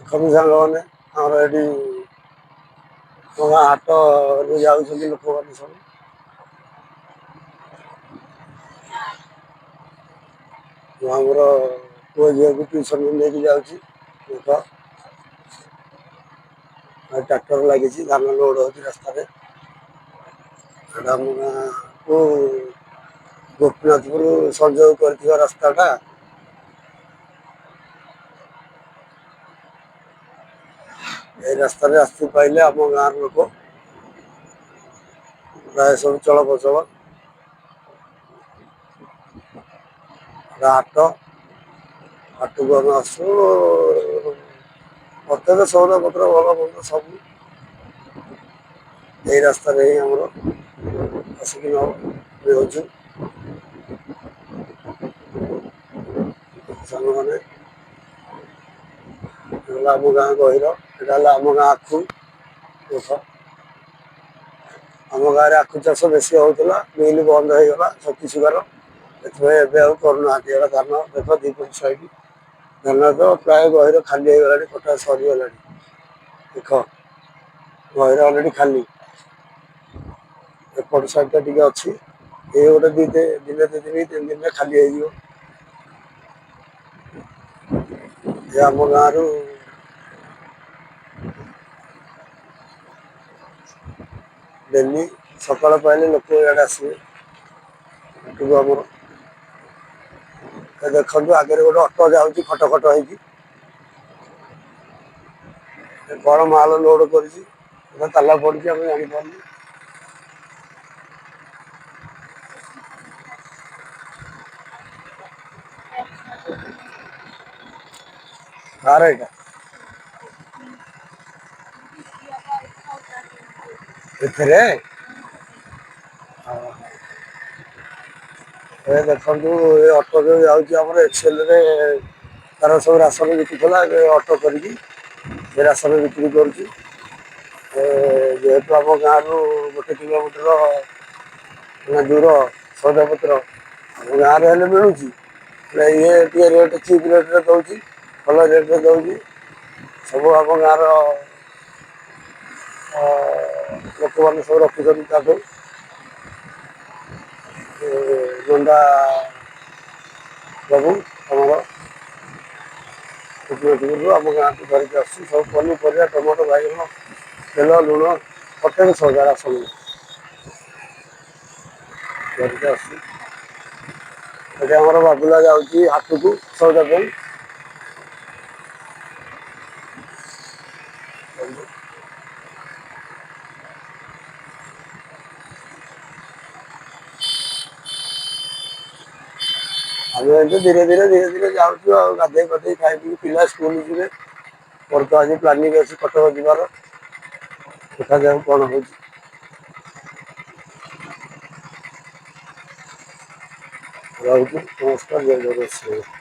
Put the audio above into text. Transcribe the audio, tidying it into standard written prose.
ସବୁ ସାଙ୍ଗମାନେ ଆମର ଏଠି ହାଟରୁ ଯାଉଛନ୍ତି ଲୋକମାନେ ସବୁ। ମୁଁ ଆମର ପୁଅ ଝିଅକୁ ଟ୍ୟୁସନ୍ ନେଇକି ଯାଉଛି। ଦେଖ ଟ୍ରାକ୍ଟର ଲାଗିଛି, ଧାନ ଲୋଡ୍ ହେଉଛି ରାସ୍ତାରେ। ଏଇଟା ଆମ ଗାଁକୁ ଗୋପୀନାଥପୁର ସଂଯୋଗ କରିଥିବା ରାସ୍ତାଟା। এই ରାସ୍ତାରେ ଆସି ପାଇଲେ ଆମ ଗାଁର ଲୋକ ପ୍ରାୟ ସବୁ ଚଳପ୍ରଚଳ। ହାଟକୁ ଆମେ ଆସୁ, ପ୍ରତ୍ୟେକ ସଉଦା ପତ୍ର ଭଲ ମନ୍ଦ ସବୁ ଏଇ ରାସ୍ତାରେ ହିଁ ଆମର ଆସିକି ମିଳୁଛୁ। ସାଙ୍ଗମାନେ ହେଲା ଆମ ଗାଁ ଗହିର, ଏଟା ହେଲା ଆମ ଗାଁ ଆଖୁ ଦେଖ। ଆମ ଗାଁରେ ଆଖୁ ଚାଷ ବେଶୀ ହଉଥିଲା, ମିଲ୍ ବନ୍ଦ ହେଇଗଲା ଛତିଶଗଡ଼। ସେଥିପାଇଁ ଏବେ ଆଉ କରୁନାହାନ୍ତି। ଏଗୁଡ଼ା ଧାନ ଦେଖ 2 ପଟ ସାଇଡ୍ ଧାନ ତ ପ୍ରାୟ ଗହିର ଖାଲି ହେଇଗଲାଣି, କଟା ସରିଗଲାଣି। ଦେଖ ଗହିର ଅଲରେଡି ଖାଲି। ଏପଟ ସାଇଡ୍ ଟିକେ ଅଛି। ଏଇ ଗୋଟେ ଦିନେ 2 ଦିନ 3 ଦିନରେ ଖାଲି ହେଇଯିବ। ଏ ଆମ ଗାଁରୁ ଡେଲି ସକାଳ ପାଇଲେ ଲୋକ ଇଆଡ଼େ ଆସିବେ ହାଟକୁ ଆମର। ଦେଖନ୍ତୁ ଆଗରେ ଗୋଟେ ଅଟୋ ଯାଉଛି ଖଟ ଖଟ ହେଇକି। କଣ ମାଲ ଲୋଡ୍ କରିଛି, ତାଲା ପଡିଛି ଆମେ ଜାଣିପାରୁନୁ। କାହାର ଏଇଟା? ଏଥିରେ ଏ ଦେଖନ୍ତୁ ଏ ଅଟୋ ଯୋଉ ଯାଉଛି ଆମର ଏକ୍ସେଲରେ ତାର ସବୁ ରାସନ ବିକୁଥିଲା, ଏବେ ଅଟୋ କରିକି ସେ ରାସନ ବିକ୍ରି କରୁଛି। ଯେହେତୁ ଆମ ଗାଁରୁ 1 କିଲୋମିଟର ଦୂର ସଉଦାପତ୍ର ଆମ ଗାଁରେ ହେଲେ ମିଳୁଛି। ଇଏ ଟିକେ ରେଟ୍ ଚିପ୍ ରେଟ୍ରେ ଦେଉଛି, ଭଲ ରେଟ୍ରେ ଦେଉଛି। ସବୁ ଆମ ଗାଁର ଲୋକମାନେ ସବୁ ରଖୁଛନ୍ତି ତାଠୁ। ଜଣ୍ଡା ସବୁ ଆମର ଆମ ଗାଁକୁ ଧରିକି ଆସୁଛି। ସବୁ ପନିପରିବା ଟମାଟୋ ବାଇଗଣ ତେଲ ଲୁଣ ପ୍ରତ୍ୟେକ ସଉଦା ରାସନ ଧରିକି ଆସୁଛି। ଏଠି ଆମର ବାବୁଲା ଯାଉଛି ହାଟକୁ ସଉଦା ପାଇଁ। ଆମେ ଏମିତି ଧୀରେ ଧୀରେ ଯାଉଛୁ ଆଉ। ଗାଧେଇ ପାଧେଇ ଖାଇ ପିଇ ପିଲା ସ୍କୁଲ ଯିବେ। ମୋର ତ ଆଜି ପ୍ଲାନିଂ ଅଛି କଟକ ଯିବାର, ଦେଖାଯାଉ କଣ ହଉଛି। ରହୁଛି, ନମସ୍କାର, ଜୟ ଜଗନ୍ନାଥ।